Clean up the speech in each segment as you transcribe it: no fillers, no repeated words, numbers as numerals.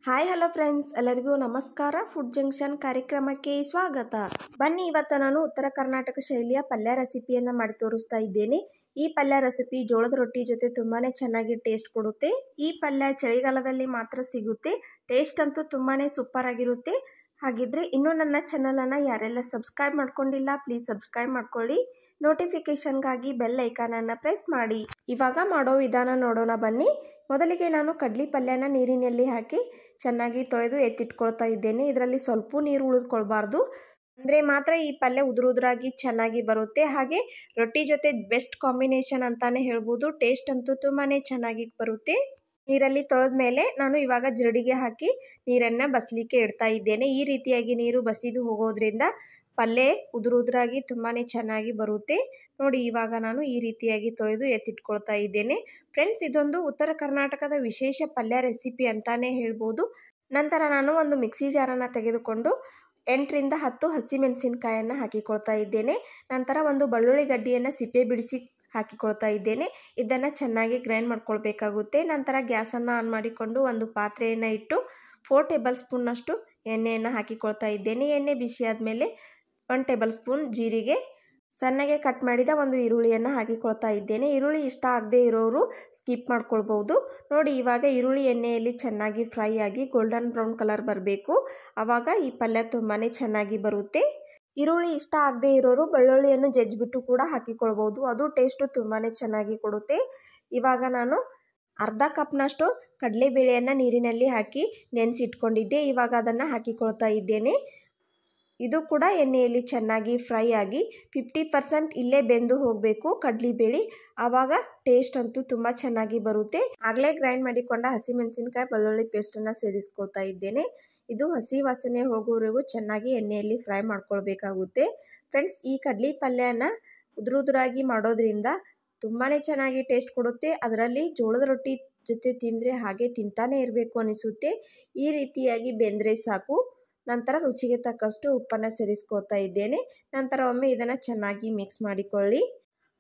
Hi hello friends, ಎಲ್ಲರಿಗೂ ನಮಸ್ಕಾರ. Food junction ಕಾರ್ಯಕ್ರಮಕ್ಕೆ ಸ್ವಾಗತ. ಬನ್ನಿ, ಇವತ್ತು ನಾನು ಉತ್ತರ ಕರ್ನಾಟಕ ಶೈಲಿಯ ಪಲ್ಯ ರೆಸಿಪಿಯನ್ನು ಮಾಡಿ ತೋರಿಸ್ತಾ ಇದ್ದೇನೆ. ಈ ಪಲ್ಯ ರೆಸಿಪಿ ಜೋಳದ ರೊಟ್ಟಿ ಜೊತೆ ತುಂಬಾ ಚೆನ್ನಾಗಿ ಟೇಸ್ಟ್ ಕೊಡುತ್ತೆ. ಈ ಪಲ್ಯ ಚಳಿಗಾಲದಲ್ಲಿ ಮಾತ್ರ ಸಿಗುತ್ತೆ. ಟೇಸ್ಟ್ ಅಂತೂ ತುಂಬಾ ಸೂಪರ್ ಆಗಿರುತ್ತೆ. ಹಾಗಿದ್ರೆ ಇನ್ನೂ ನನ್ನ ಚಾನಲನ್ನು ಯಾರೆಲ್ಲ ಸಬ್ಸ್ಕ್ರೈಬ್ ಮಾಡ್ಕೊಂಡಿಲ್ಲ, ಪ್ಲೀಸ್ ಸಬ್ಸ್ಕ್ರೈಬ್ ಮಾಡ್ಕೊಳ್ಳಿ. ನೋಟಿಫಿಕೇಶನ್ಗಾಗಿ ಬೆಲ್ ಐಕಾನನ್ನು ಪ್ರೆಸ್ ಮಾಡಿ. ಇವಾಗ ಮಾಡೋ ವಿಧಾನ ನೋಡೋಣ ಬನ್ನಿ. ಮೊದಲಿಗೆ ನಾನು ಕಡ್ಲಿ ಪಲ್ಯನ ನೀರಿನಲ್ಲಿ ಹಾಕಿ ಚೆನ್ನಾಗಿ ತೊಳೆದು ಎತ್ತಿಟ್ಕೊಳ್ತಾ ಇದ್ದೇನೆ. ಇದರಲ್ಲಿ ಸ್ವಲ್ಪ ನೀರು ಉಳಿದುಕೊಳ್ಬಾರ್ದು, ಅಂದರೆ ಮಾತ್ರ ಈ ಪಲ್ಯ ಉದುರಾಗಿ ಚೆನ್ನಾಗಿ ಬರುತ್ತೆ. ಹಾಗೆ ರೊಟ್ಟಿ ಜೊತೆ ಬೆಸ್ಟ್ ಕಾಂಬಿನೇಷನ್ ಅಂತಾನೆ ಹೇಳ್ಬೋದು. ಟೇಸ್ಟ್ ಅಂತೂ ತುಂಬಾ ಚೆನ್ನಾಗಿ ಬರುತ್ತೆ. ನೀರಲ್ಲಿ ತೊಳೆದ ಮೇಲೆ ನಾನು ಇವಾಗ ಜರಡಿಗೆ ಹಾಕಿ ನೀರನ್ನು ಬಸಲಿಕ್ಕೆ ಇಡ್ತಾ ಇದ್ದೇನೆ. ಈ ರೀತಿಯಾಗಿ ನೀರು ಬಸಿದು ಹೋಗೋದ್ರಿಂದ ಪಲ್ಯ ಉದುರಾಗಿ ತುಂಬಾ ಚೆನ್ನಾಗಿ ಬರುತ್ತೆ. ನೋಡಿ, ಇವಾಗ ನಾನು ಈ ರೀತಿಯಾಗಿ ತೊಳೆದು ಎತ್ತಿಟ್ಕೊಳ್ತಾ ಇದ್ದೇನೆ. ಫ್ರೆಂಡ್ಸ್, ಇದೊಂದು ಉತ್ತರ ಕರ್ನಾಟಕದ ವಿಶೇಷ ಪಲ್ಯ ರೆಸಿಪಿ ಅಂತಾನೆ ಹೇಳ್ಬೋದು. ನಂತರ ನಾನು ಒಂದು ಮಿಕ್ಸಿ ಜಾರನ್ನು ತೆಗೆದುಕೊಂಡು 8ರಿಂದ 10 ಹಸಿಮೆಣಸಿನಕಾಯನ್ನು ಹಾಕಿಕೊಳ್ತಾ ಇದ್ದೇನೆ. ನಂತರ ಒಂದು ಬೆಳ್ಳುಳ್ಳಿ ಗಡ್ಡೆಯನ್ನು ಸಿಪ್ಪೆ ಬಿಡಿಸಿ ಹಾಕಿಕೊಳ್ತಾ ಇದ್ದೇನೆ. ಇದನ್ನು ಚೆನ್ನಾಗಿ ಗ್ರೈಂಡ್ ಮಾಡ್ಕೊಳ್ಬೇಕಾಗುತ್ತೆ. ನಂತರ ಗ್ಯಾಸನ್ನು ಆನ್ ಮಾಡಿಕೊಂಡು ಒಂದು ಪಾತ್ರೆಯನ್ನು ಇಟ್ಟು 4 ಟೇಬಲ್ ಸ್ಪೂನ್ನಷ್ಟು ಎಣ್ಣೆಯನ್ನು ಹಾಕಿಕೊಳ್ತಾ ಇದ್ದೇನೆ. ಎಣ್ಣೆ ಬಿಸಿ ಆದಮೇಲೆ 1 ಟೇಬಲ್ ಸ್ಪೂನ್ ಜೀರಿಗೆ, ಸಣ್ಣಗೆ ಕಟ್ ಮಾಡಿದ ಒಂದು ಈರುಳ್ಳಿಯನ್ನು ಹಾಕಿಕೊಳ್ತಾ ಇದ್ದೇನೆ. ಈರುಳ್ಳಿ ಇಷ್ಟ ಆಗದೆ ಇರೋರು ಸ್ಕಿಪ್ ಮಾಡ್ಕೊಳ್ಬೋದು. ನೋಡಿ, ಇವಾಗ ಈರುಳ್ಳಿ ಎಣ್ಣೆಯಲ್ಲಿ ಚೆನ್ನಾಗಿ ಫ್ರೈ ಆಗಿ ಗೋಲ್ಡನ್ ಬ್ರೌನ್ ಕಲರ್ ಬರಬೇಕು. ಆವಾಗ ಈ ಪಲ್ಯ ತುಂಬಾ ಚೆನ್ನಾಗಿ ಬರುತ್ತೆ. ಈರುಳ್ಳಿ ಇಷ್ಟ ಆಗದೆ ಇರೋರು ಬೆಳ್ಳುಳ್ಳಿಯನ್ನು ಜಜ್ಜಿಬಿಟ್ಟು ಕೂಡ ಹಾಕಿಕೊಳ್ಬೋದು. ಅದು ಟೇಸ್ಟು ತುಂಬಾ ಚೆನ್ನಾಗಿ ಕೊಡುತ್ತೆ. ಇವಾಗ ನಾನು ಅರ್ಧ ಕಪ್ನಷ್ಟು ಕಡಲೆಬೇಳೆಯನ್ನು ನೀರಿನಲ್ಲಿ ಹಾಕಿ ನೆನೆಸಿಟ್ಕೊಂಡಿದ್ದೆ. ಇವಾಗ ಅದನ್ನು ಹಾಕಿಕೊಳ್ತಾ ಇದ್ದೇನೆ. ಇದು ಕೂಡ ಎಣ್ಣೆಯಲ್ಲಿ ಚೆನ್ನಾಗಿ ಫ್ರೈ ಆಗಿ 50% ಇಲ್ಲೇ ಬೆಂದು ಹೋಗಬೇಕು ಕಡಲೆಬೇಳೆ. ಆವಾಗ ಟೇಸ್ಟ್ ಅಂತೂ ತುಂಬ ಚೆನ್ನಾಗಿ ಬರುತ್ತೆ. ಆಗಲೇ ಗ್ರೈಂಡ್ ಮಾಡಿಕೊಂಡ ಹಸಿಮೆಣಸಿನಕಾಯಿ ಬೆಳ್ಳುಳ್ಳಿ ಪೇಸ್ಟನ್ನು ಸೇರಿಸ್ಕೊಳ್ತಾ ಇದ್ದೇನೆ. ಇದು ಹಸಿ ವಾಸನೆ ಹೋಗೋವರೆಗೂ ಚೆನ್ನಾಗಿ ಎಣ್ಣೆಯಲ್ಲಿ ಫ್ರೈ ಮಾಡ್ಕೊಳ್ಬೇಕಾಗುತ್ತೆ. ಫ್ರೆಂಡ್ಸ್, ಈ ಕಡಲೆ ಪಲ್ಯನ ಉದುರಾಗಿ ಮಾಡೋದ್ರಿಂದ ತುಂಬಾ ಚೆನ್ನಾಗಿ ಟೇಸ್ಟ್ ಕೊಡುತ್ತೆ. ಅದರಲ್ಲಿ ಜೋಳದ ರೊಟ್ಟಿ ಜೊತೆ ತಿಂದರೆ ಹಾಗೆ ತಿಂತಾನೆ ಇರಬೇಕು ಅನಿಸುತ್ತೆ. ಈ ರೀತಿಯಾಗಿ ಬೆಂದರೆ ಸಾಕು. ನಂತರ ರುಚಿಗೆ ತಕ್ಕಷ್ಟು ಉಪ್ಪನ್ನು ಸೇರಿಸ್ಕೊಳ್ತಾ ಇದ್ದೇನೆ. ನಂತರ ಒಮ್ಮೆ ಇದನ್ನು ಚೆನ್ನಾಗಿ ಮಿಕ್ಸ್ ಮಾಡಿಕೊಳ್ಳಿ.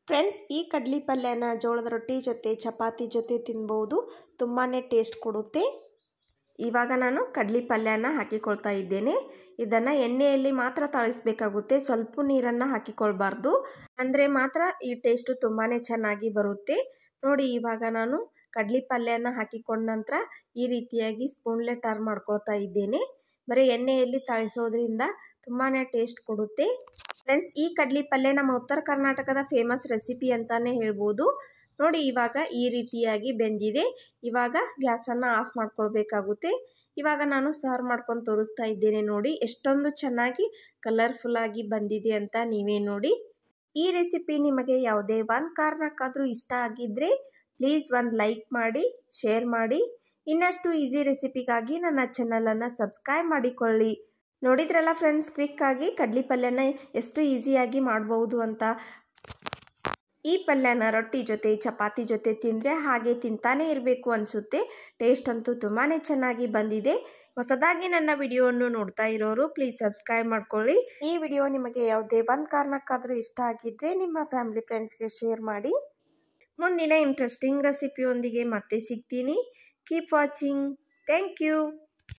ಫ್ರೆಂಡ್ಸ್, ಈ ಕಡ್ಲಿ ಪಲ್ಯನ ಜೋಳದ ರೊಟ್ಟಿ ಜೊತೆ ಚಪಾತಿ ಜೊತೆ ತಿನ್ಬೋದು. ತುಂಬಾ ಟೇಸ್ಟ್ ಕೊಡುತ್ತೆ. ಇವಾಗ ನಾನು ಕಡ್ಲಿ ಪಲ್ಯನ ಹಾಕಿಕೊಳ್ತಾ ಇದ್ದೇನೆ. ಇದನ್ನು ಎಣ್ಣೆಯಲ್ಲಿ ಮಾತ್ರ ತಾಳಿಸಬೇಕಾಗುತ್ತೆ. ಸ್ವಲ್ಪ ನೀರನ್ನು ಹಾಕಿಕೊಳ್ಬಾರ್ದು, ಅಂದರೆ ಮಾತ್ರ ಈ ಟೇಸ್ಟು ತುಂಬಾ ಚೆನ್ನಾಗಿ ಬರುತ್ತೆ. ನೋಡಿ, ಇವಾಗ ನಾನು ಕಡ್ಲಿ ಪಲ್ಯನ ಹಾಕಿಕೊಂಡ ನಂತರ ಈ ರೀತಿಯಾಗಿ ಸ್ಪೂನ್ಲೆ ಟರ್ನ್ ಮಾಡ್ಕೊಳ್ತಾ ಇದ್ದೇನೆ. ಬರೀ ಎಣ್ಣೆಯಲ್ಲಿ ತಾಳಿಸೋದ್ರಿಂದ ತುಂಬಾ ಟೇಸ್ಟ್ ಕೊಡುತ್ತೆ. ಫ್ರೆಂಡ್ಸ್, ಈ ಕಡ್ಲಿ ಪಲ್ಯ ನಮ್ಮ ಉತ್ತರ ಕರ್ನಾಟಕದ ಫೇಮಸ್ ರೆಸಿಪಿ ಅಂತಾನೆ ಹೇಳ್ಬೋದು. ನೋಡಿ, ಇವಾಗ ಈ ರೀತಿಯಾಗಿ ಬೆಂದಿದೆ. ಇವಾಗ ಗ್ಯಾಸನ್ನು ಆಫ್ ಮಾಡ್ಕೊಳ್ಬೇಕಾಗುತ್ತೆ. ಇವಾಗ ನಾನು ಸರ್ವ್ ಮಾಡ್ಕೊಂಡು ತೋರಿಸ್ತಾ ಇದ್ದೇನೆ. ನೋಡಿ, ಎಷ್ಟೊಂದು ಚೆನ್ನಾಗಿ ಕಲರ್ಫುಲ್ಲಾಗಿ ಬಂದಿದೆ ಅಂತ ನೀವೇ ನೋಡಿ. ಈ ರೆಸಿಪಿ ನಿಮಗೆ ಯಾವುದೇ ಒಂದು ಕಾರಣಕ್ಕಾದರೂ ಇಷ್ಟ ಆಗಿದ್ದರೆ ಪ್ಲೀಸ್ ಒಂದು ಲೈಕ್ ಮಾಡಿ, ಶೇರ್ ಮಾಡಿ. ಇನ್ನಷ್ಟು ಈಸಿ ರೆಸಿಪಿಗಾಗಿ ನನ್ನ ಚಾನಲನ್ನು ಸಬ್ಸ್ಕ್ರೈಬ್ ಮಾಡಿಕೊಳ್ಳಿ. ನೋಡಿದ್ರಲ್ಲ ಫ್ರೆಂಡ್ಸ್, ಕ್ವಿಕ್ಕಾಗಿ ಕಡ್ಲಿ ಪಲ್ಯನ ಎಷ್ಟು ಈಸಿಯಾಗಿ ಮಾಡ್ಬೋದು ಅಂತ. ಈ ಪಲ್ಯನ ರೊಟ್ಟಿ ಜೊತೆ ಚಪಾತಿ ಜೊತೆ ತಿಂದರೆ ಹಾಗೆ ತಿಂತಾನೇ ಇರಬೇಕು ಅನಿಸುತ್ತೆ. ಟೇಸ್ಟ್ ಅಂತೂ ತುಂಬಾ ಚೆನ್ನಾಗಿ ಬಂದಿದೆ. ಹೊಸದಾಗಿ ನನ್ನ ವಿಡಿಯೋವನ್ನು ನೋಡ್ತಾ ಇರೋರು ಪ್ಲೀಸ್ ಸಬ್ಸ್ಕ್ರೈಬ್ ಮಾಡ್ಕೊಳ್ಳಿ. ಈ ವಿಡಿಯೋ ನಿಮಗೆ ಯಾವುದೇ ಒಂದು ಕಾರಣಕ್ಕಾದರೂ ಇಷ್ಟ ಆಗಿದ್ದರೆ ನಿಮ್ಮ ಫ್ಯಾಮಿಲಿ ಫ್ರೆಂಡ್ಸ್ಗೆ ಶೇರ್ ಮಾಡಿ. ಮುಂದಿನ ಇಂಟ್ರೆಸ್ಟಿಂಗ್ ರೆಸಿಪಿಯೊಂದಿಗೆ ಮತ್ತೆ ಸಿಗ್ತೀನಿ. Keep watching. Thank you.